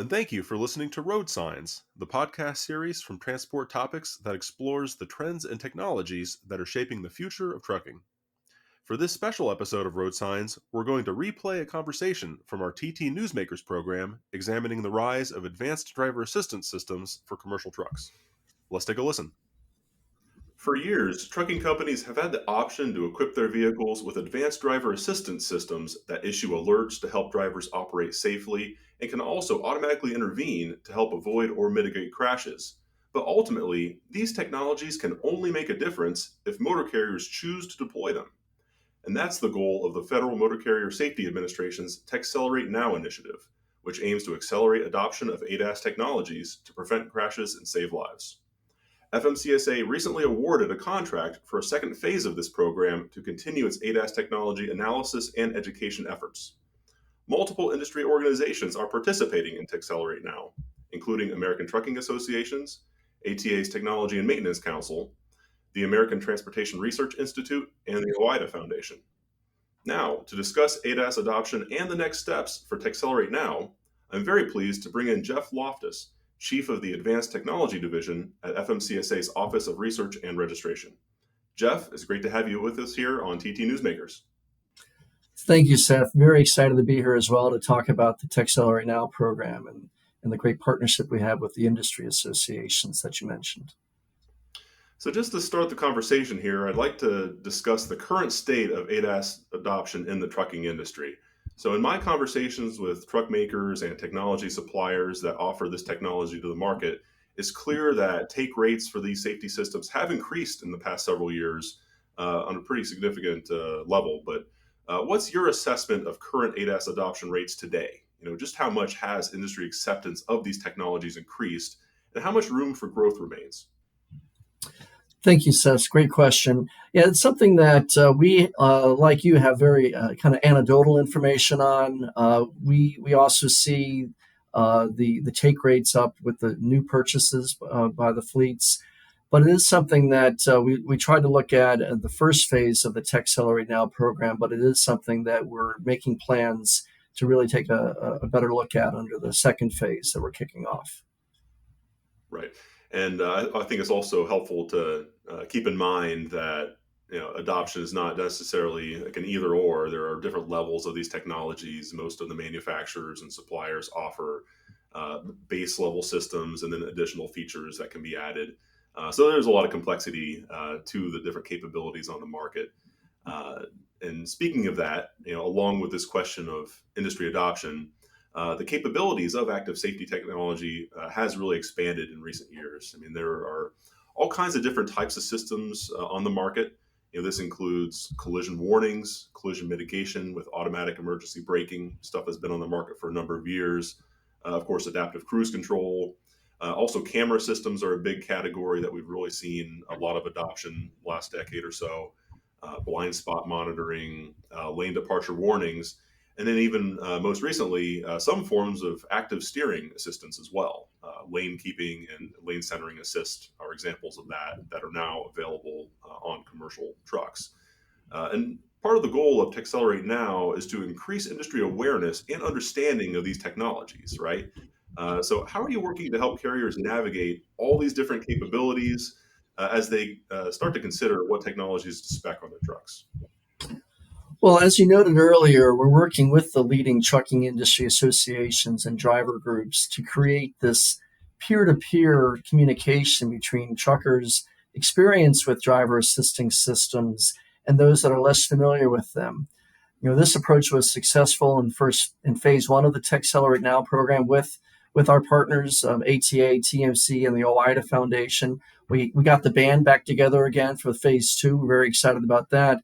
and thank you for listening to RoadSigns, the podcast series from Transport Topics that explores the trends and technologies that are shaping the future of trucking. For this special episode of RoadSigns, we're going to replay a conversation from our TT Newsmakers program examining the rise of advanced driver assistance systems for commercial trucks. Let's take a listen. For years, trucking companies have had the option to equip their vehicles with advanced driver assistance systems that issue alerts to help drivers operate safely and can also automatically intervene to help avoid or mitigate crashes. But ultimately, these technologies can only make a difference if motor carriers choose to deploy them. And that's the goal of the Federal Motor Carrier Safety Administration's Texcelerate Now initiative, which aims to accelerate adoption of ADAS technologies to prevent crashes and save lives. FMCSA recently awarded a contract for a second phase of this program to continue its ADAS technology analysis and education efforts. Multiple industry organizations are participating in Texcelerate Now, including American Trucking Associations, ATA's Technology and Maintenance Council, the American Transportation Research Institute, and the OIDA Foundation. Now, to discuss ADAS adoption and the next steps for Texcelerate Now, I'm very pleased to bring in Jeff Loftus, Chief of the Advanced Technology Division at FMCSA's Office of Research and Registration. Jeff, it's great to have you with us here on TT Newsmakers. Thank you, Seth. Very excited to be here as well to talk about the Texcelerate Now program and the great partnership we have with the industry associations that you mentioned. So just to start the conversation here, I'd like to discuss the current state of ADAS adoption in the trucking industry. So in my conversations with truck makers and technology suppliers that offer this technology to the market, it's clear that take rates for these safety systems have increased in the past several years on a pretty significant level. But what's your assessment of current ADAS adoption rates today? Just how much has industry acceptance of these technologies increased, and how much room for growth remains? Thank you, Seth. Great question. Yeah, it's something that we, like you, have very kind of anecdotal information on. We also see the take rates up with the new purchases by the fleets. But it is something that we tried to look at the first phase of the Texcelerate Now program, but it is something that we're making plans to really take a better look at under the second phase that we're kicking off. Right. And I think it's also helpful to keep in mind that adoption is not necessarily like an either or. There are different levels of these technologies. Most of the manufacturers and suppliers offer base level systems and then additional features that can be added. So there's a lot of complexity to the different capabilities on the market. And speaking of that, along with this question of industry adoption, the capabilities of active safety technology has really expanded in recent years. I mean, there are all kinds of different types of systems on the market. This includes collision warnings, collision mitigation with automatic emergency braking. Stuff has been on the market for a number of years. Of course, adaptive cruise control. Also, camera systems are a big category that we've really seen a lot of adoption last decade or so. Blind spot monitoring, lane departure warnings. And then even most recently, some forms of active steering assistance as well. Lane keeping and lane centering assist are examples of that are now available on commercial trucks. And part of the goal of Texcelerate Now is to increase industry awareness and understanding of these technologies, right? So how are you working to help carriers navigate all these different capabilities as they start to consider what technologies to spec on their trucks? Well, as you noted earlier, we're working with the leading trucking industry associations and driver groups to create this peer-to-peer communication between truckers experienced with driver assisting systems and those that are less familiar with them. This approach was successful in phase one of the Texcelerate Now program with our partners, ATA, TMC, and the OIDA Foundation. We got the band back together again for phase two. We're very excited about that.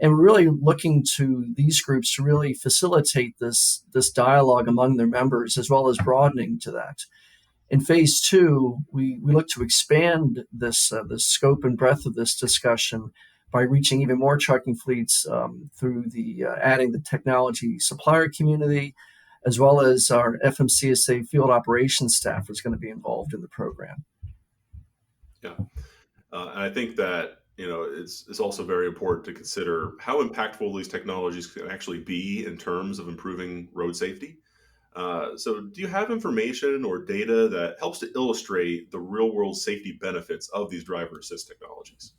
And we're really looking to these groups to really facilitate this dialogue among their members, as well as broadening to that. In phase two, we look to expand the scope and breadth of this discussion by reaching even more trucking fleets through adding the technology supplier community, as well as our FMCSA field operations staff is going to be involved in the program. Yeah, and I think that it's also very important to consider how impactful these technologies can actually be in terms of improving road safety. So, do you have information or data that helps to illustrate the real world safety benefits of these driver assist technologies?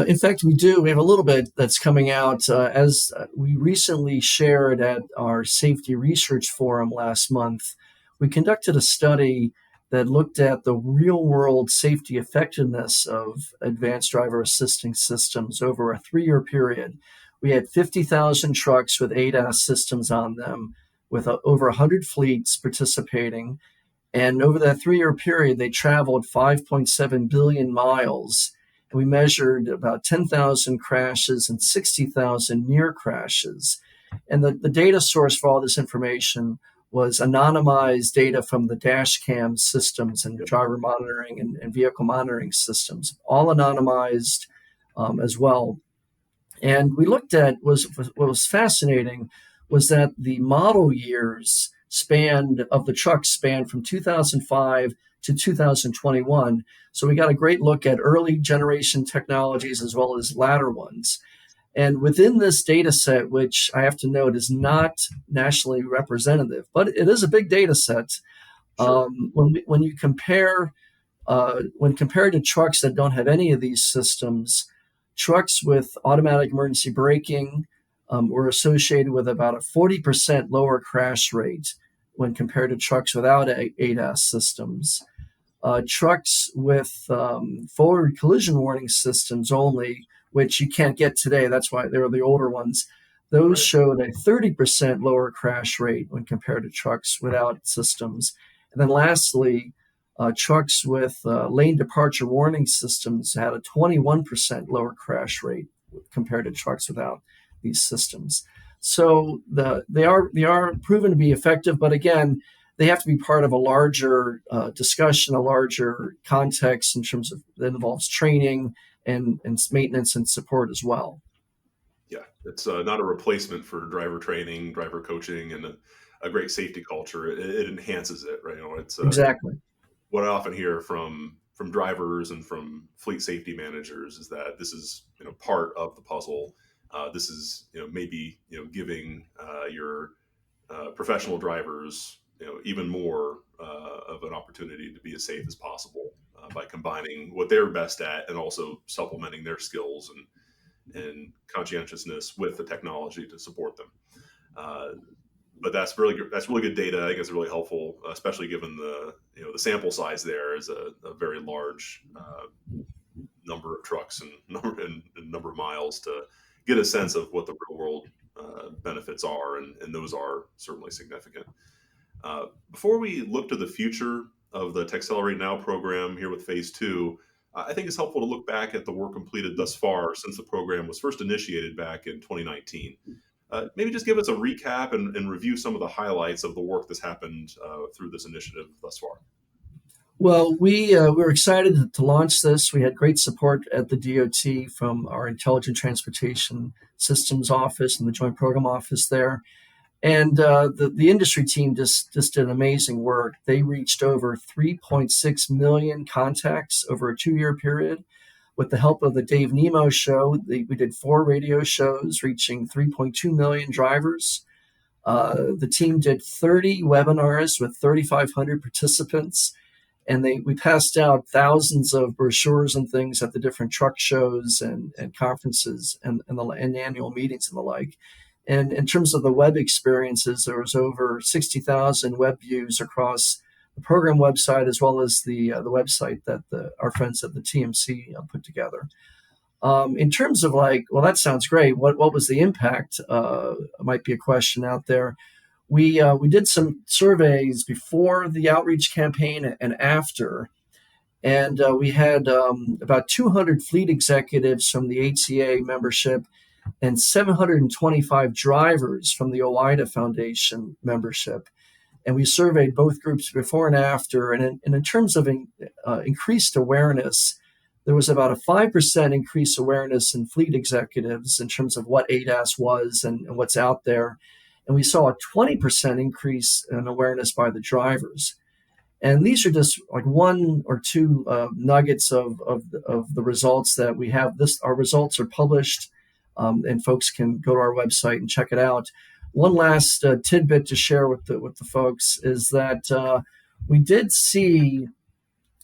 In fact, we do. We have a little bit that's coming out as we recently shared at our safety research forum last month. We conducted a study that looked at the real world safety effectiveness of advanced driver assisting systems over a 3-year period. We had 50,000 trucks with ADAS systems on them, with over 100 fleets participating. And over that 3-year period, they traveled 5.7 billion miles. And we measured about 10,000 crashes and 60,000 near crashes. And the data source for all this information was anonymized data from the dash cam systems and driver monitoring and vehicle monitoring systems, all anonymized as well. And we looked at what was fascinating was that the model years of the trucks spanned from 2005 to 2021. So we got a great look at early generation technologies as well as latter ones. And within this data set, which I have to note is not nationally representative, but it is a big data set. Sure. When you compare, when compared to trucks that don't have any of these systems, trucks with automatic emergency braking were associated with about a 40% lower crash rate when compared to trucks without ADAS systems. Trucks with forward collision warning systems only, which you can't get today, that's why they were the older ones, those showed a 30% lower crash rate when compared to trucks without systems. And then lastly, trucks with lane departure warning systems had a 21% lower crash rate compared to trucks without these systems. So they are proven to be effective, but again, they have to be part of a larger discussion, a larger context in terms of that involves training and maintenance and support as well. Yeah, it's not a replacement for driver training, driver coaching, and a great safety culture. It enhances it, right? It's Exactly. what I often hear from drivers and from fleet safety managers is that this is part of the puzzle. This is maybe giving your professional drivers even more of an opportunity to be as safe as possible by combining what they're best at and also supplementing their skills and conscientiousness with the technology to support them. But that's really good. That's really good data. I think it's really helpful, especially given the sample size there is a very large number of trucks and number of miles to get a sense of what the real world benefits are, and those are certainly significant. Before we look to the future of the Texcelerate Now program here with Phase 2, I think it's helpful to look back at the work completed thus far since the program was first initiated back in 2019. Maybe just give us a recap and review some of the highlights of the work that's happened through this initiative thus far. Well, we were excited to launch this. We had great support at the DOT from our Intelligent Transportation Systems Office and the Joint Program Office there. And the industry team just did amazing work. They reached over 3.6 million contacts over a 2-year period. With the help of the Dave Nemo show, we did 4 radio shows reaching 3.2 million drivers. The team did 30 webinars with 3,500 participants, and we passed out thousands of brochures and things at the different truck shows and conferences and annual meetings and the like. And in terms of the web experiences, there was over 60,000 web views across the program website as well as the website that our friends at the TMC put together. In terms of well, that sounds great. What was the impact? Might be a question out there. We did some surveys before the outreach campaign and after, and we had about 200 fleet executives from the HCA membership and 725 drivers from the OIDA Foundation membership. And we surveyed both groups before and after. And in terms of increased awareness, there was about a 5% increased awareness in fleet executives in terms of what ADAS was and what's out there. And we saw a 20% increase in awareness by the drivers. And these are just like 1 or 2 nuggets of the results that we have. Our results are published, and folks can go to our website and check it out. One last tidbit to share with the folks is that we did see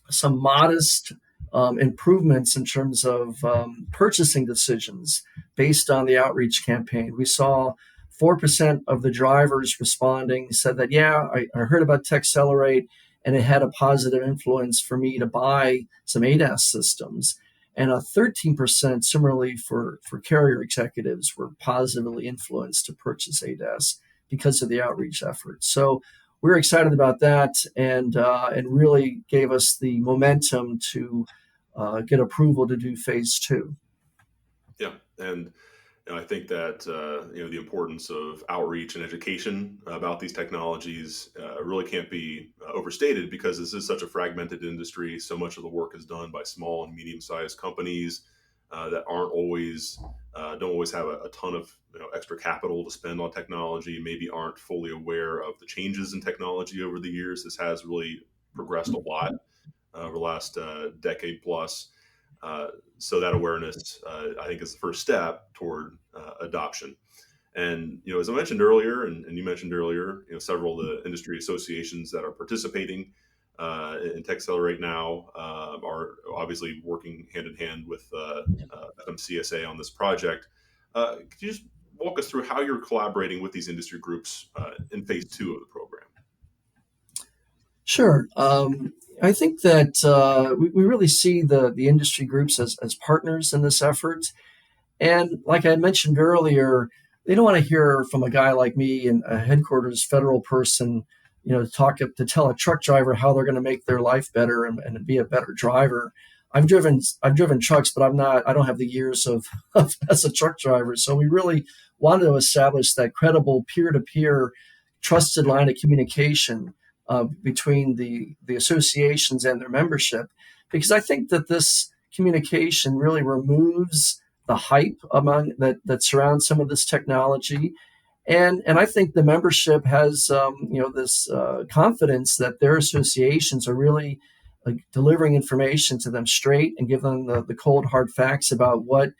some modest improvements in terms of purchasing decisions based on the outreach campaign. We saw 4% of the drivers responding said that, yeah, I heard about Texcelerate and it had a positive influence for me to buy some ADAS systems. And 13% similarly for carrier executives were positively influenced to purchase ADAS because of the outreach effort. So we're excited about that, and really gave us the momentum to get approval to do phase 2. Yeah, and I think that the importance of outreach and education about these technologies really can't be overstated, because this is such a fragmented industry. So much of the work is done by small and medium-sized companies that don't always have a ton of extra capital to spend on technology. Maybe aren't fully aware of the changes in technology over the years. This has really progressed a lot over the last decade plus. So that awareness, I think, is the first step toward adoption. And as I mentioned earlier, and you mentioned earlier, several of the industry associations that are participating in Texcelerate now are obviously working hand in hand with FMCSA on this project. Could you just walk us through how you're collaborating with these industry groups in phase 2 of the program? Sure. I think that we really see the industry groups as partners in this effort. And like I mentioned earlier, they don't want to hear from a guy like me and a headquarters federal person, to tell a truck driver how they're going to make their life better and be a better driver. I've driven trucks, but I don't have the years of as a truck driver. So we really wanted to establish that credible peer-to-peer trusted line of communication between the associations and their membership, because I think that this communication really removes the hype that surrounds some of this technology, and I think the membership has this confidence that their associations are really delivering information to them straight and give them the cold hard facts about what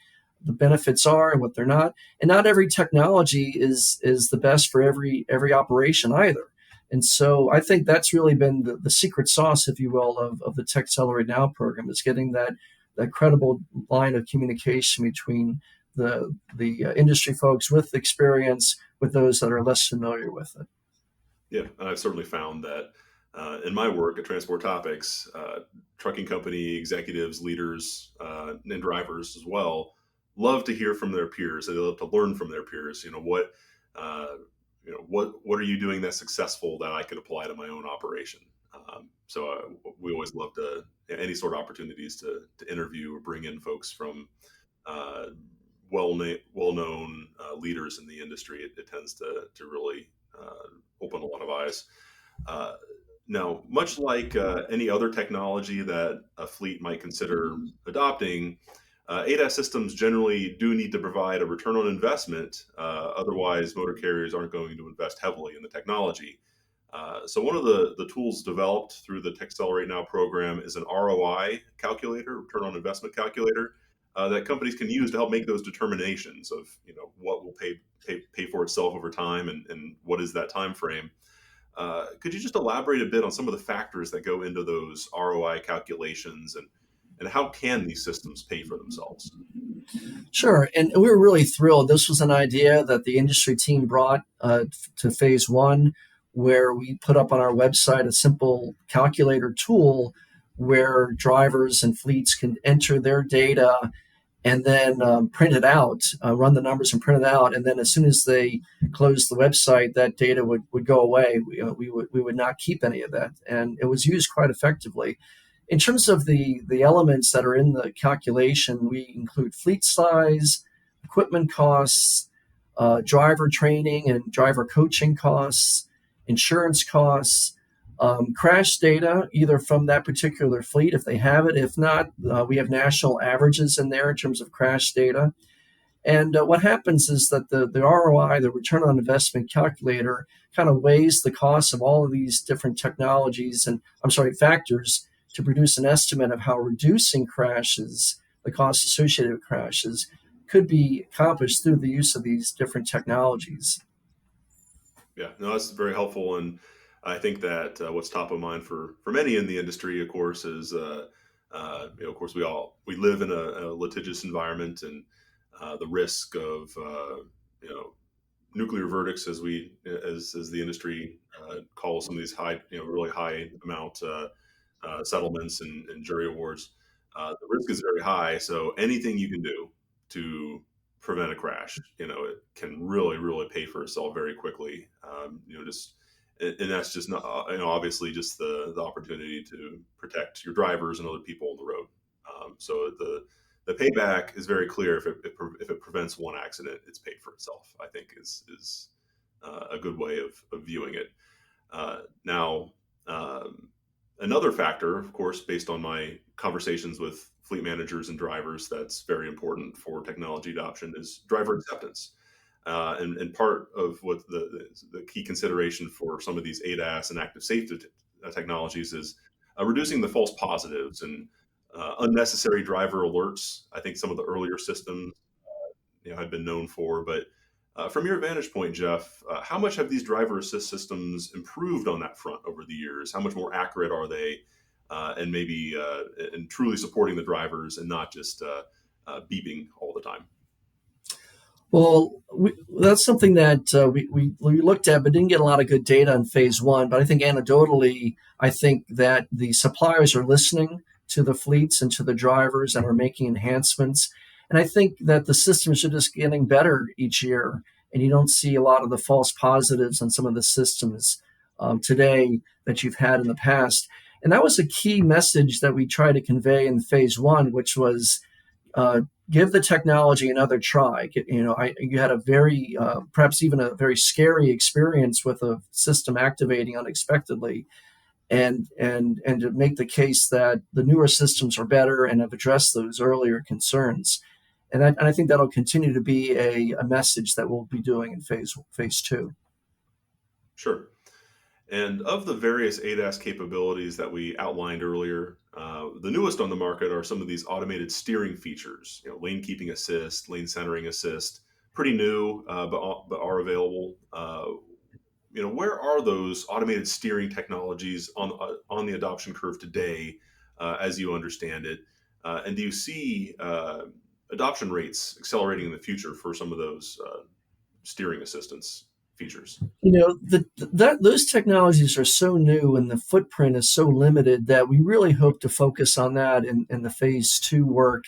the benefits are and what they're not. And not every technology is the best for every operation either. And so I think that's really been the secret sauce, if you will, of the Texcelerate Now program, is getting that credible line of communication between the industry folks with experience with those that are less familiar with it. Yeah, and I've certainly found that in my work at Transport Topics, trucking company executives, leaders, and drivers as well love to hear from their peers. They love to learn from their peers. What are you doing that's successful that I could apply to my own operation? So we always love any sort of opportunities to interview or bring in folks from well-known leaders in the industry. It tends to really open a lot of eyes. Now, much like any other technology that a fleet might consider adopting, ADAS systems generally do need to provide a return on investment. Otherwise, motor carriers aren't going to invest heavily in the technology. So one of the tools developed through the Texcelerate Now program is an ROI calculator, return on investment calculator, that companies can use to help make those determinations of what will pay for itself over time and what is that time frame. Could you just elaborate a bit on some of the factors that go into those ROI calculations, and how can these systems pay for themselves? Sure. And we were really thrilled. This was an idea that the industry team brought to phase 1, where we put up on our website a simple calculator tool where drivers and fleets can enter their data and then print it out, run the numbers and print it out. And then as soon as they close the website, that data would go away. We would not keep any of that. And it was used quite effectively. In terms of the elements that are in the calculation, we include fleet size, equipment costs, driver training and driver coaching costs, insurance costs, crash data, either from that particular fleet if they have it. If not, we have national averages in there in terms of crash data. And what happens is that the ROI, the return on investment calculator, kind of weighs the cost of all of these different technologies factors to produce an estimate of how reducing crashes, the costs associated with crashes, could be accomplished through the use of these different technologies. Yeah, no, that's very helpful, and I think that what's top of mind for many in the industry, of course, is of course, we live in a litigious environment, and the risk of you know nuclear verdicts, as the industry calls some of these high, really high amount settlements and jury awards. The risk is very high, so anything you can do to prevent a crash, it can really, really pay for itself very quickly. Just and that's just not, obviously just the opportunity to protect your drivers and other people on the road. So the payback is very clear. If it prevents one accident, it's paid for itself. I think is a good way of viewing it. Now, another factor, of course, based on my conversations with fleet managers and drivers, that's very important for technology adoption is driver acceptance. And part of what the key consideration for some of these ADAS and active safety technologies is reducing the false positives and unnecessary driver alerts. I think some of the earlier systems had been known for, but from your vantage point, Jeff, how much have these driver assist systems improved on that front over the years? How much more accurate are they, and maybe and truly supporting the drivers and not just beeping all the time? Well, that's something that we looked at, but didn't get a lot of good data in phase one. But I think anecdotally, I think that the suppliers are listening to the fleets and to the drivers and are making enhancements. And I think that the systems are just getting better each year. And you don't see a lot of the false positives on some of the systems today that you've had in the past. And that was a key message that we tried to convey in phase one, which was give the technology another try. You had a very, perhaps even a very scary experience with a system activating unexpectedly, and to make the case that the newer systems are better and have addressed those earlier concerns. And I think that'll continue to be a message that we'll be doing in phase two. Sure. And of the various ADAS capabilities that we outlined earlier, the newest on the market are some of these automated steering features, lane keeping assist, lane centering assist, pretty new, but are available. Where are those automated steering technologies on the adoption curve today, as you understand it? And do you see adoption rates accelerating in the future for some of those steering assistance features? Those technologies are so new and the footprint is so limited that we really hope to focus on that in the phase two work.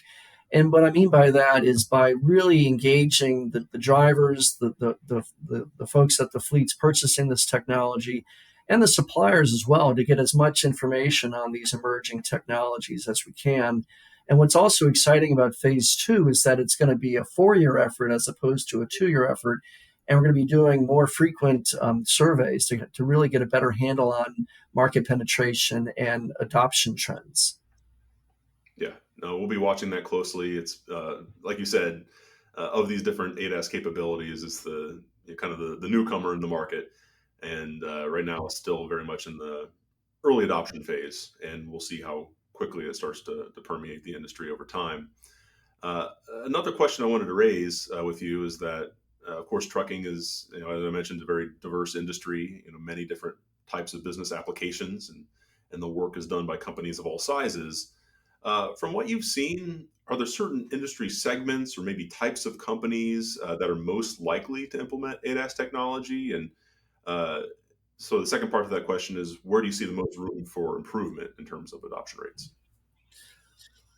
And what I mean by that is by really engaging the drivers, the folks at the fleets purchasing this technology, and the suppliers as well, to get as much information on these emerging technologies as we can. And what's also exciting about phase two is that it's going to be a 4-year effort as opposed to a 2-year effort. And we're going to be doing more frequent surveys to really get a better handle on market penetration and adoption trends. Yeah, no, we'll be watching that closely. It's like you said, of these different ADAS capabilities, it's the kind of the newcomer in the market, and right now it's still very much in the early adoption phase, and we'll see how quickly it starts to permeate the industry over time. Another question I wanted to raise with you is that, of course, trucking is, as I mentioned, a very diverse industry. Many different types of business applications, and the work is done by companies of all sizes. From what you've seen, are there certain industry segments or maybe types of companies that are most likely to implement ADAS technology? And so the second part of that question is, where do you see the most room for improvement in terms of adoption rates?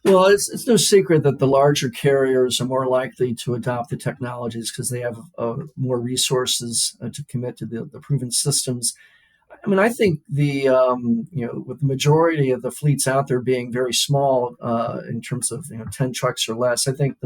Well, it's no secret that the larger carriers are more likely to adopt the technologies because they have more resources to commit to the proven systems. I mean, I think with the majority of the fleets out there being very small in terms of 10 trucks or less, I think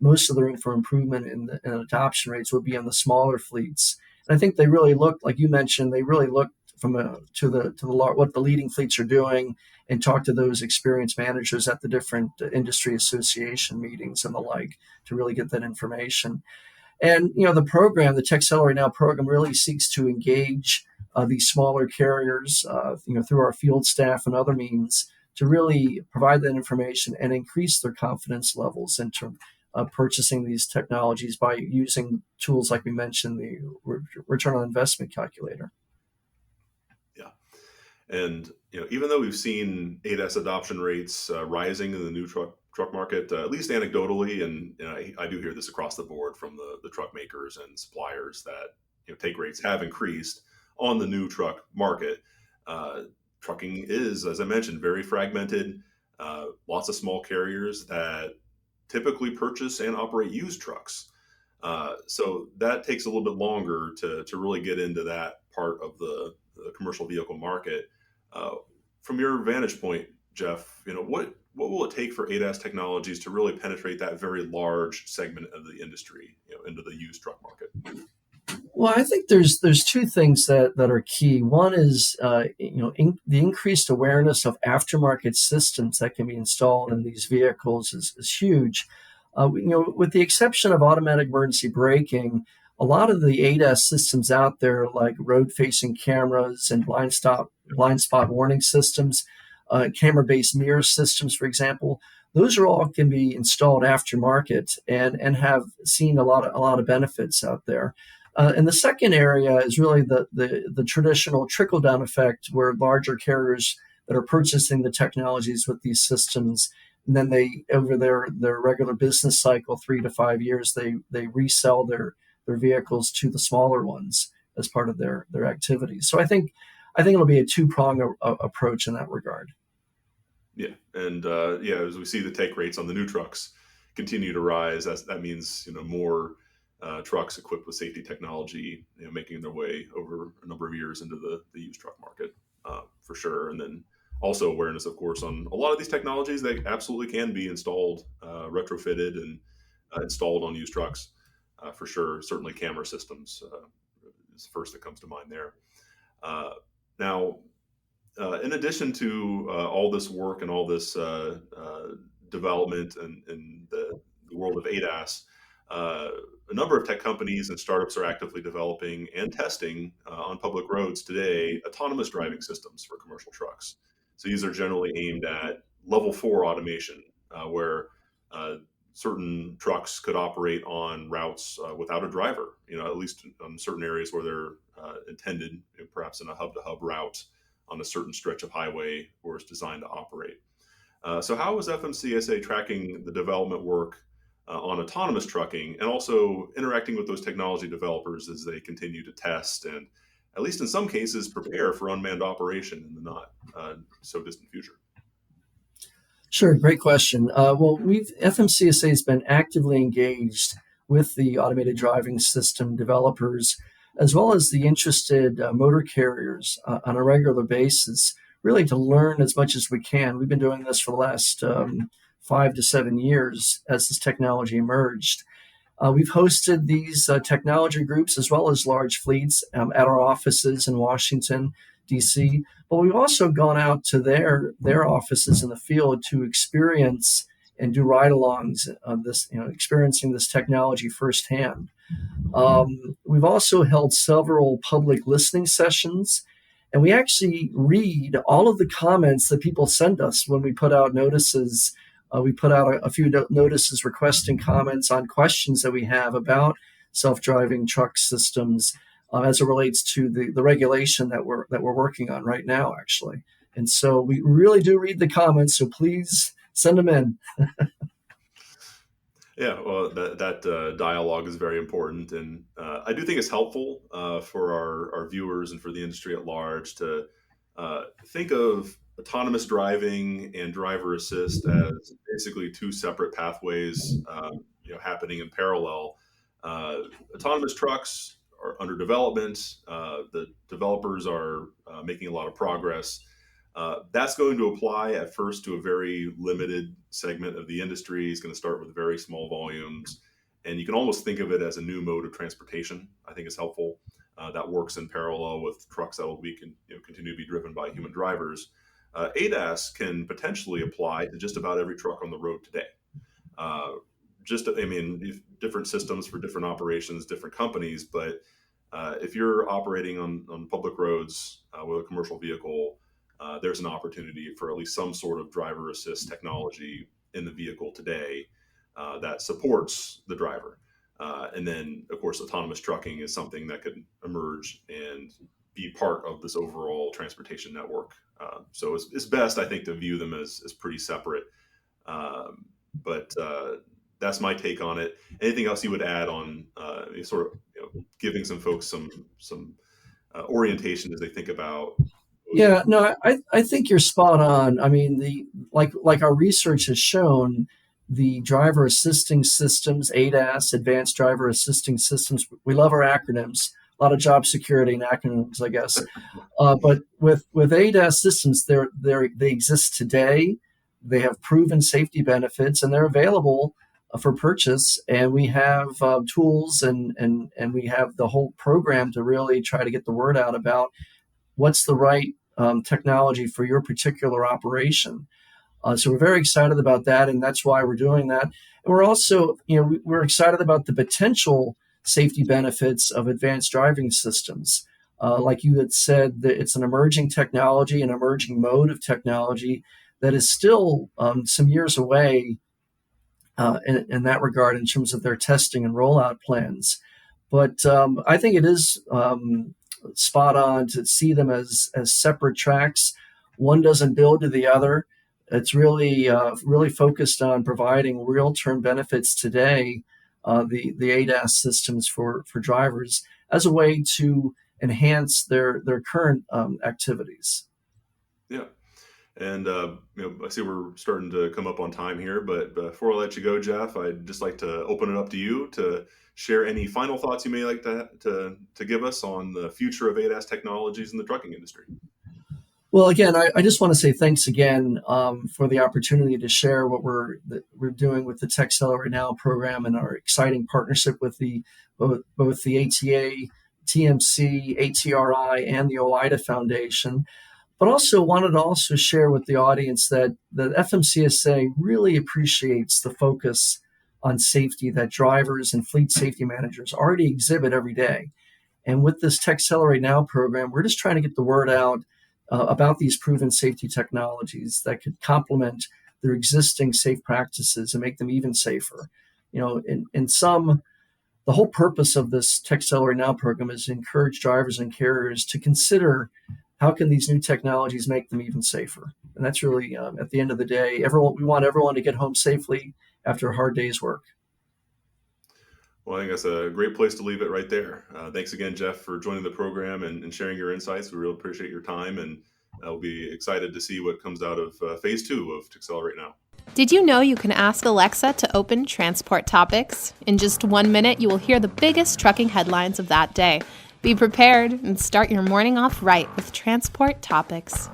most of the room for improvement in adoption rates would be on the smaller fleets. And I think they really look, like you mentioned, they really look to what the leading fleets are doing, and talk to those experienced managers at the different industry association meetings and the like to really get that information. And the program, the Tech Accelerate Now program, really seeks to engage these smaller carriers, through our field staff and other means, to really provide that information and increase their confidence levels purchasing these technologies by using tools like we mentioned, the return on investment calculator. Yeah. And even though we've seen ADAS adoption rates rising in the new truck market, at least anecdotally, and I do hear this across the board from the truck makers and suppliers that take rates have increased on the new truck market. Trucking is, as I mentioned, very fragmented. Lots of small carriers that typically purchase and operate used trucks. So that takes a little bit longer to really get into that part of the commercial vehicle market. From your vantage point, Jeff, what will it take for ADAS technologies to really penetrate that very large segment of the industry, into the used truck market? Well, I think there's two things that are key. One is the increased awareness of aftermarket systems that can be installed in these vehicles is huge. With the exception of automatic emergency braking, a lot of the ADAS systems out there, like road-facing cameras and blind spot warning systems, camera-based mirror systems, for example, those are all can be installed aftermarket and have seen a lot of benefits out there. And the second area is really the traditional trickle-down effect, where larger carriers that are purchasing the technologies with these systems, and then they, over their regular business cycle, 3 to 5 years, they resell their vehicles to the smaller ones as part of their activities. So I think it'll be a two-pronged approach in that regard. Yeah, and as we see the take rates on the new trucks continue to rise, that means more trucks equipped with safety technology, making their way over a number of years into the used truck market, for sure. And then also awareness, of course, on a lot of these technologies that absolutely can be installed, retrofitted, and installed on used trucks, for sure. Certainly, camera systems is the first that comes to mind there. Now, in addition to all this work and all this development in the world of ADAS, a number of tech companies and startups are actively developing and testing on public roads today autonomous driving systems for commercial trucks. So these are generally aimed at level 4 automation, where certain trucks could operate on routes without a driver, at least on certain areas where they're intended, perhaps in a hub-to-hub route on a certain stretch of highway where it's designed to operate. So how is FMCSA tracking the development work on autonomous trucking, and also interacting with those technology developers as they continue to test and, at least in some cases, prepare for unmanned operation in the not so distant future? Sure, great question. FMCSA has been actively engaged with the automated driving system developers, as well as the interested motor carriers on a regular basis, really to learn as much as we can. We've been doing this for the last 5 to 7 years as this technology emerged. We've hosted these technology groups as well as large fleets at our offices in Washington, D.C., but we've also gone out to their offices in the field to experience and do ride-alongs of this, experiencing this technology firsthand. We've also held several public listening sessions, and we actually read all of the comments that people send us when we put out notices. We put out a few notices requesting comments on questions that we have about self-driving truck systems as it relates to the regulation that we're working on right now, actually. And so we really do read the comments, so please send them in. Yeah, well, that dialogue is very important, and I do think it's helpful for our viewers and for the industry at large to think of autonomous driving and driver assist as basically two separate pathways, happening in parallel. Autonomous trucks are under development. The developers are making a lot of progress. That's going to apply at first to a very limited segment of the industry. It's going to start with very small volumes, and you can almost think of it as a new mode of transportation. I think is helpful. That works in parallel with trucks that will continue to be driven by human drivers. ADAS can potentially apply to just about every truck on the road today. Different systems for different operations, different companies, but if you're operating on public roads with a commercial vehicle, there's an opportunity for at least some sort of driver assist technology in the vehicle today. that supports the driver. And then, of course, autonomous trucking is something that could emerge and be part of this overall transportation network. So it's best, I think, to view them as pretty separate. But that's my take on it. Anything else you would add on sort of giving some folks some orientation as they think about? Yeah, no, I think you're spot on. I mean, like our research has shown, the driver assisting systems, ADAS, advanced driver assisting systems. We love our acronyms. A lot of job security and acronyms, I guess. But with ADAS systems, they exist today. They have proven safety benefits, and they're available for purchase. And we have tools and we have the whole program to really try to get the word out about what's the right technology for your particular operation. So we're very excited about that, and that's why we're doing that. And we're also, we're excited about the potential safety benefits of advanced driving systems. Like you had said, that it's an emerging technology, an emerging mode of technology that is still some years away in that regard in terms of their testing and rollout plans. But I think it is spot on to see them as separate tracks. One doesn't build to the other. It's really focused on providing real-term benefits today, the ADAS systems for drivers, as a way to enhance their current activities. Yeah. And I see we're starting to come up on time here, but before I let you go, Jeff, I'd just like to open it up to you to share any final thoughts you may like to give us on the future of ADAS technologies in the trucking industry. Well, again, I just want to say thanks again for the opportunity to share what we're doing with the Tech Accelerate Now program and our exciting partnership with both the ATA, TMC, ATRI, and the OIDA Foundation. But also wanted to share with the audience that the FMCSA really appreciates the focus on safety that drivers and fleet safety managers already exhibit every day. And with this Tech Accelerate Now program, we're just trying to get the word out about these proven safety technologies that could complement their existing safe practices and make them even safer. In sum, the whole purpose of this Tech Accelerate Now program is to encourage drivers and carriers to consider how can these new technologies make them even safer. And that's really, at the end of the day, we want everyone to get home safely after a hard day's work. Well, I think that's a great place to leave it right there. Thanks again, Jeff, for joining the program and sharing your insights. We really appreciate your time, and I'll be excited to see what comes out of phase 2 of Accelerate Now. Did you know you can ask Alexa to open Transport Topics? In just 1 minute, you will hear the biggest trucking headlines of that day. Be prepared and start your morning off right with Transport Topics.